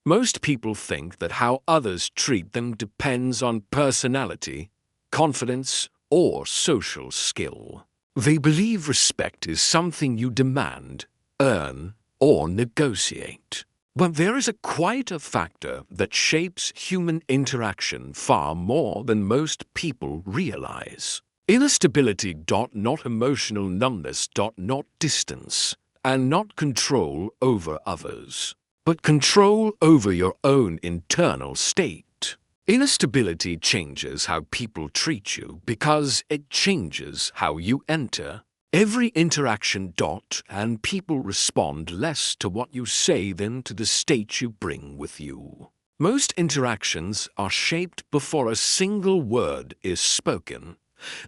Most people think that how others treat them depends on personality, confidence, or social skill. They believe respect is something you demand, earn, or negotiate. But there is a quieter factor that shapes human interaction far more than most people realize. Inner stability, not emotional numbness, not distance, and not control over others, but control over your own internal state. Inner stability changes how people treat you because it changes how you enter every interaction. And people respond less to what you say than to the state you bring with you. Most interactions are shaped before a single word is spoken.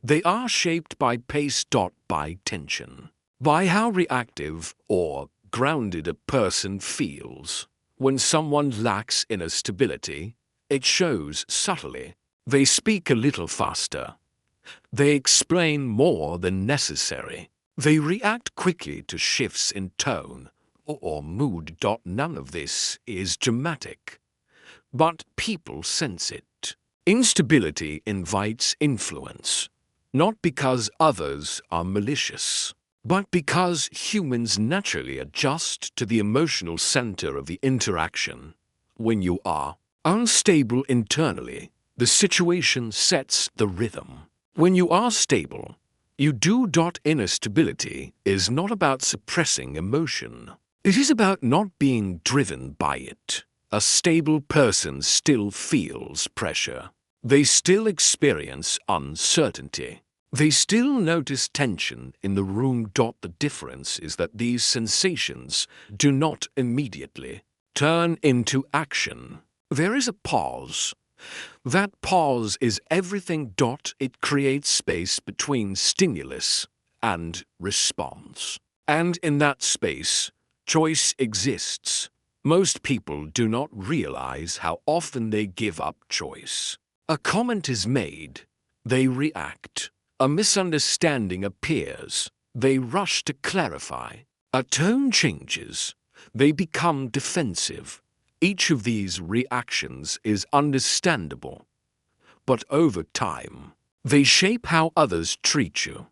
They are shaped by pace. By tension, by how reactive or grounded a person feels. When someone lacks inner stability, it shows subtly. They speak a little faster. They explain more than necessary. They react quickly to shifts in tone or mood. None of this is dramatic, but people sense it. Instability invites influence, not because others are malicious, but because humans naturally adjust to the emotional center of the interaction. When you are unstable internally, the situation sets the rhythm. When you are stable, you do. Inner stability is not about suppressing emotion. It is about not being driven by it. A stable person still feels pressure. They still experience uncertainty. They still notice tension in the room. The difference is that these sensations do not immediately turn into action. There is a pause. That pause is everything. It creates space between stimulus and response. And in that space, choice exists. Most people do not realize how often they give up choice. A comment is made. They react. A misunderstanding appears. They rush to clarify. A tone changes. They become defensive. Each of these reactions is understandable, but over time, they shape how others treat you.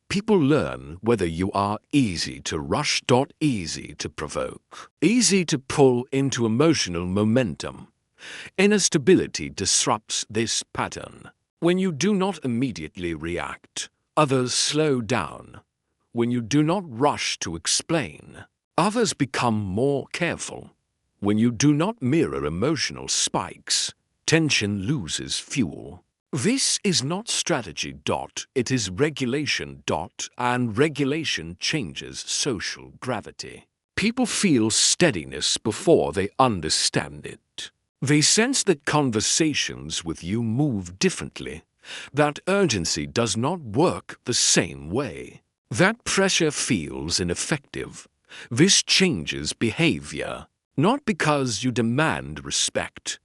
People learn whether you are easy to rush. Easy to provoke, easy to pull into emotional momentum. Inner stability disrupts this pattern. When you do not immediately react, others slow down. When you do not rush to explain, others become more careful. When you do not mirror emotional spikes, tension loses fuel. This is not strategy. It is regulation. And regulation changes social gravity. People feel steadiness before they understand it. They sense that conversations with you move differently, that urgency does not work the same way, that pressure feels ineffective. This changes behavior. Not because you demand respect,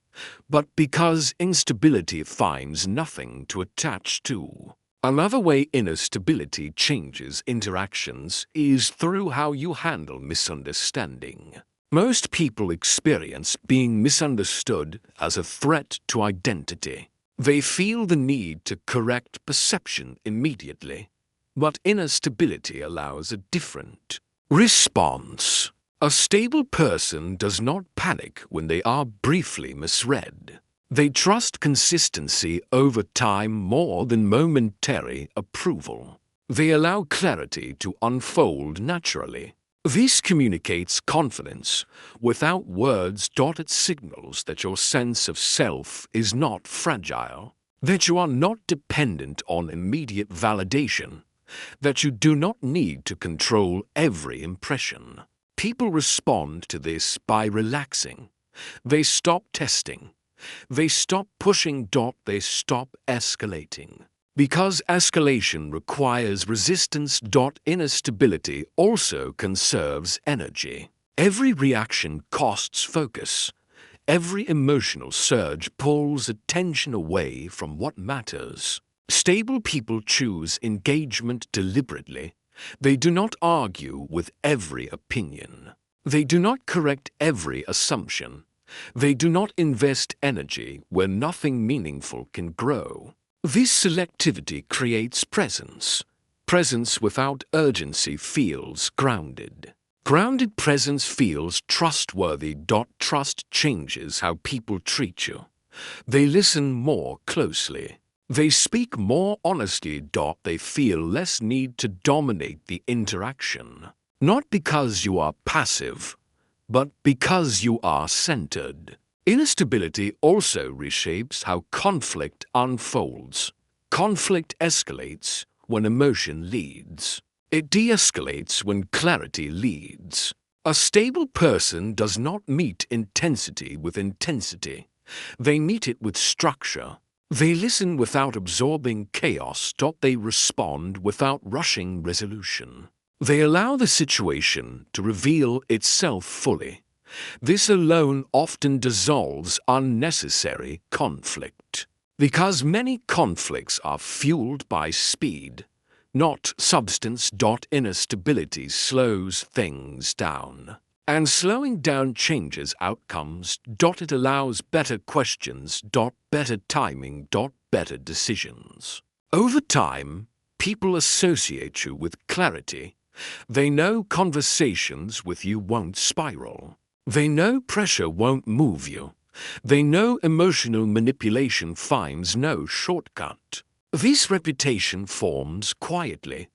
but because instability finds nothing to attach to. Another way inner stability changes interactions is through how you handle misunderstanding. Most people experience being misunderstood as a threat to identity. They feel the need to correct perception immediately, but inner stability allows a different response. A stable person does not panic when they are briefly misread. They trust consistency over time more than momentary approval. They allow clarity to unfold naturally. This communicates confidence without words. It signals that your sense of self is not fragile, that you are not dependent on immediate validation, that you do not need to control every impression. People respond to this by relaxing. They stop testing. They stop pushing. They stop escalating. Because escalation requires resistance. Inner stability also conserves energy. Every reaction costs focus. Every emotional surge pulls attention away from what matters. Stable people choose engagement deliberately. They do not argue with every opinion. They do not correct every assumption. They do not invest energy where nothing meaningful can grow. This selectivity creates presence. Presence without urgency feels grounded. Grounded presence feels trustworthy. Trust changes how people treat you. They listen more closely. They speak more honestly. They feel less need to dominate the interaction. Not because you are passive, but because you are centered. Inner stability also reshapes how conflict unfolds. Conflict escalates when emotion leads. It de-escalates when clarity leads. A stable person does not meet intensity with intensity. They meet it with structure. They listen without absorbing chaos. They respond without rushing resolution. They allow the situation to reveal itself fully. This alone often dissolves unnecessary conflict. Because many conflicts are fueled by speed, not substance. Inner stability slows things down. And slowing down changes outcomes. It allows better questions. Better timing. Better decisions. Over time, people associate you with clarity. They know conversations with you won't spiral. They know pressure won't move you. They know emotional manipulation finds no shortcut. This reputation forms quietly,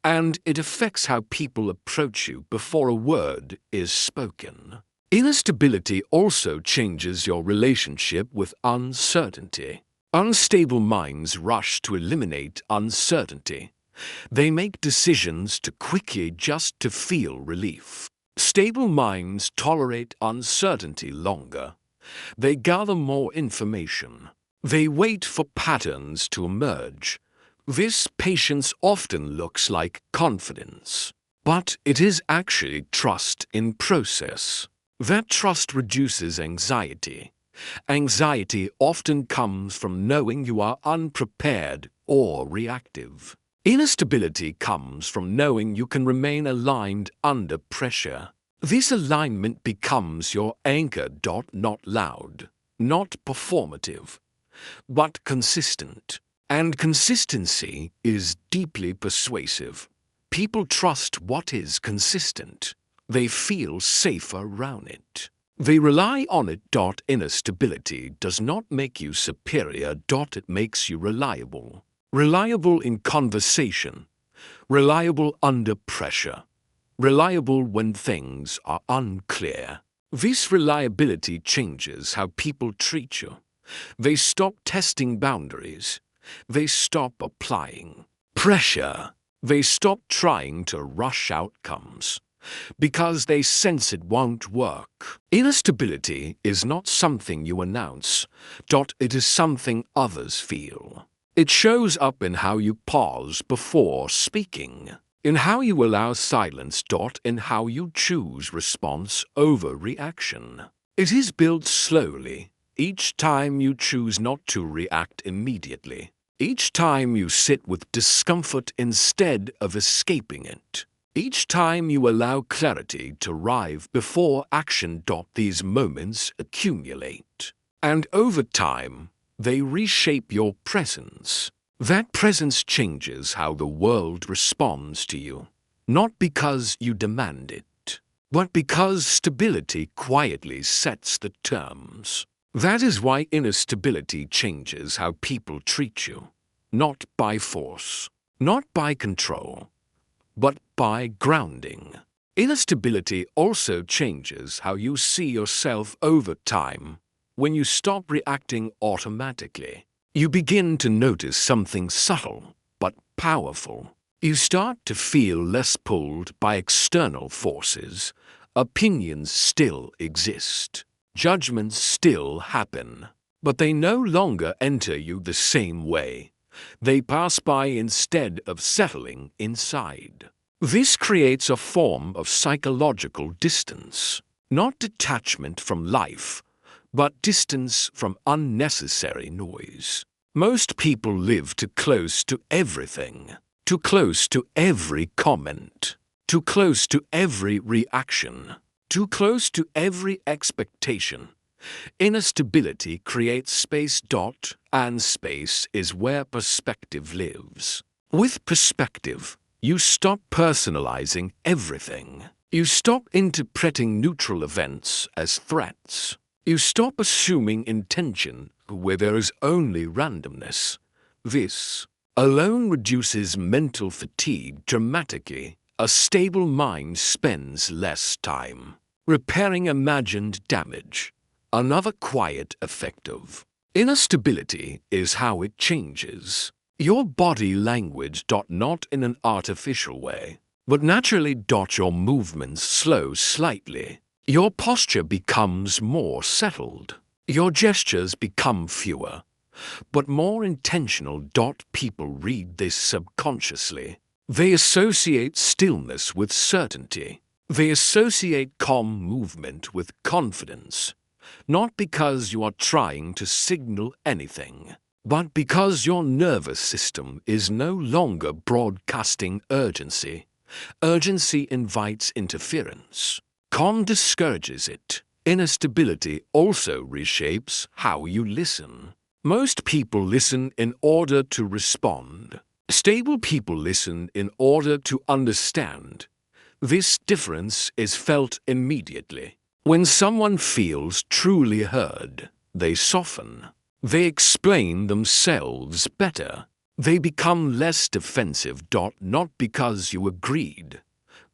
and it affects how people approach you before a word is spoken. Inner stability also changes your relationship with uncertainty. Unstable minds rush to eliminate uncertainty. They make decisions too quickly just to feel relief. Stable minds tolerate uncertainty longer. They gather more information. They wait for patterns to emerge. This patience often looks like confidence, but it is actually trust in process. That trust reduces anxiety. Anxiety often comes from knowing you are unprepared or reactive. Inner stability comes from knowing you can remain aligned under pressure. This alignment becomes your anchor. Not loud, not performative, but consistent. And consistency is deeply persuasive. People trust what is consistent. They feel safer around it. They rely on it. Inner stability does not make you superior. It makes you reliable. Reliable in conversation, reliable under pressure, reliable when things are unclear. This reliability changes how people treat you. They stop testing boundaries. They stop applying pressure. They stop trying to rush outcomes because they sense it won't work. Inner stability is not something you announce. It is something others feel. It shows up in how you pause before speaking, in how you allow silence. In how you choose response over reaction. It is built slowly. Each time you choose not to react immediately. Each time you sit with discomfort instead of escaping it. Each time you allow clarity to arrive before action. These moments accumulate. And over time, they reshape your presence. That presence changes how the world responds to you. Not because you demand it, but because stability quietly sets the terms. That is why inner stability changes how people treat you. Not by force, not by control, but by grounding. Inner stability also changes how you see yourself over time. When you stop reacting automatically, you begin to notice something subtle but powerful. You start to feel less pulled by external forces. Opinions still exist. Judgments still happen. But they no longer enter you the same way. They pass by instead of settling inside. This creates a form of psychological distance. Not detachment from life, but distance from unnecessary noise. Most people live too close to everything, too close to every comment, too close to every reaction, too close to every expectation. Inner stability creates space. And space is where perspective lives. With perspective, you stop personalizing everything. You stop interpreting neutral events as threats. You stop assuming intention where there is only randomness. This alone reduces mental fatigue dramatically. A stable mind spends less time repairing imagined damage. Another quiet effect of inner stability is how it changes your body language. Not in an artificial way, but naturally. Your movements slow slightly. Your posture becomes more settled. Your gestures become fewer, but more intentional. People read this subconsciously. They associate stillness with certainty. They associate calm movement with confidence. Not because you are trying to signal anything, but because your nervous system is no longer broadcasting urgency. Urgency invites interference. Calm discourages it. Inner stability also reshapes how you listen. Most people listen in order to respond. Stable people listen in order to understand. This difference is felt immediately. When someone feels truly heard, they soften. They explain themselves better. They become less defensive. Not because you agreed,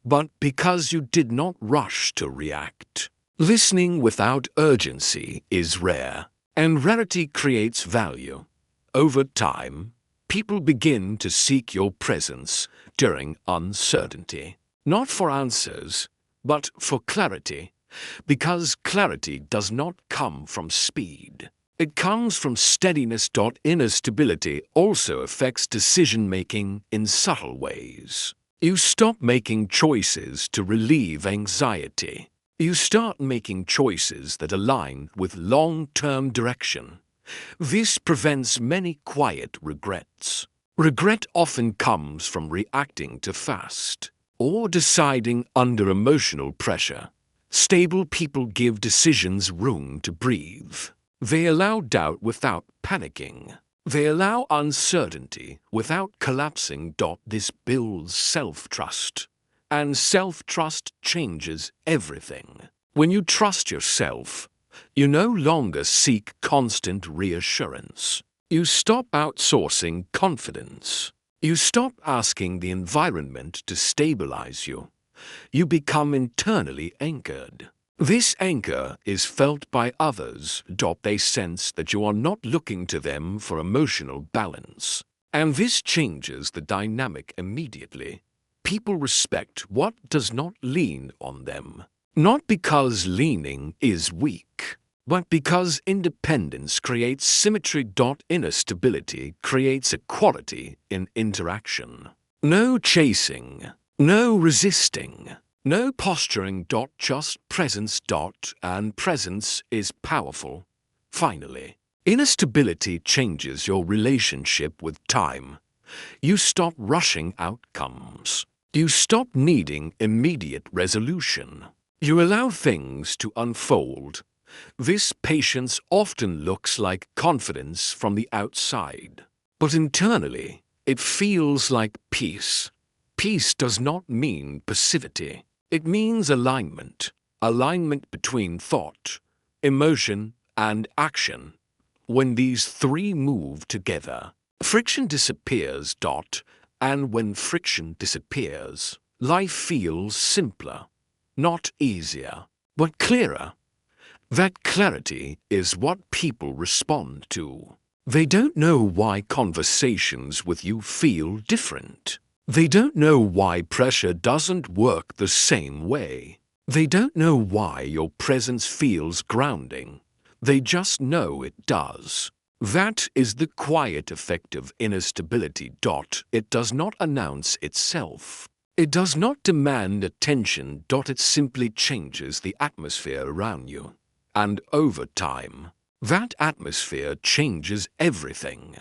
but because you did not rush to react. Listening without urgency is rare, and rarity creates value. Over time, people begin to seek your presence during uncertainty, not for answers, but for clarity. Because clarity does not come from speed. It comes from steadiness. Inner stability also affects decision-making in subtle ways. You stop making choices to relieve anxiety. You start making choices that align with long-term direction. This prevents many quiet regrets. Regret often comes from reacting too fast or deciding under emotional pressure. Stable people give decisions room to breathe. They allow doubt without panicking. They allow uncertainty without collapsing. This builds self-trust, and self-trust changes everything. When you trust yourself, you no longer seek constant reassurance. You stop outsourcing confidence. You stop asking the environment to stabilize you. You become internally anchored. This anchor is felt by others. They sense that you are not looking to them for emotional balance. And this changes the dynamic immediately. People respect what does not lean on them. Not because leaning is weak, but because independence creates symmetry. Inner stability creates equality in interaction. No chasing. No resisting, no posturing. Just presence. And presence is powerful. Finally, inner stability changes your relationship with time. You stop rushing outcomes. You stop needing immediate resolution. You allow things to unfold. This patience often looks like confidence from the outside, but internally it feels like peace. Peace does not mean passivity. It means alignment. Alignment between thought, emotion, and action. When these three move together, friction disappears. And when friction disappears, life feels simpler. Not easier, but clearer. That clarity is what people respond to. They don't know why conversations with you feel different. They don't know why pressure doesn't work the same way. They don't know why your presence feels grounding. They just know it does. That is the quiet effect of inner stability. It does not announce itself. It does not demand attention. It simply changes the atmosphere around you. And over time, that atmosphere changes everything.